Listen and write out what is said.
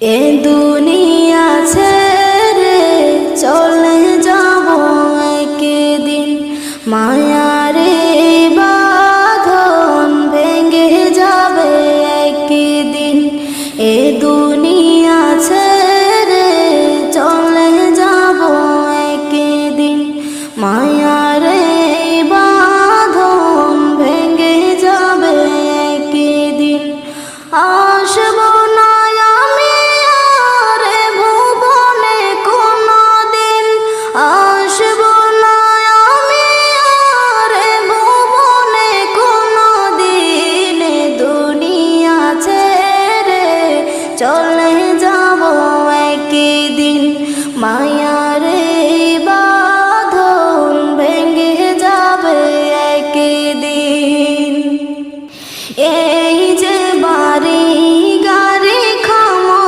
এ দুনিয়া ছেড়ে চলে যাব একদিন, মায়ারে বাঁধন ভেঙে যাবে একদিন। এ দুনিয়া ছেড়ে চলে যাব একদিন, মায়ারে বাঁধন ভেঙে যাবে একদিন। আসব না আমি আর এ ভুবনে কোনদিন, আসব না আমি আর এ ভুবনে কোনদিন। এ দুনিয়া ছেড়ে চলে যাব একদিন, মায়ার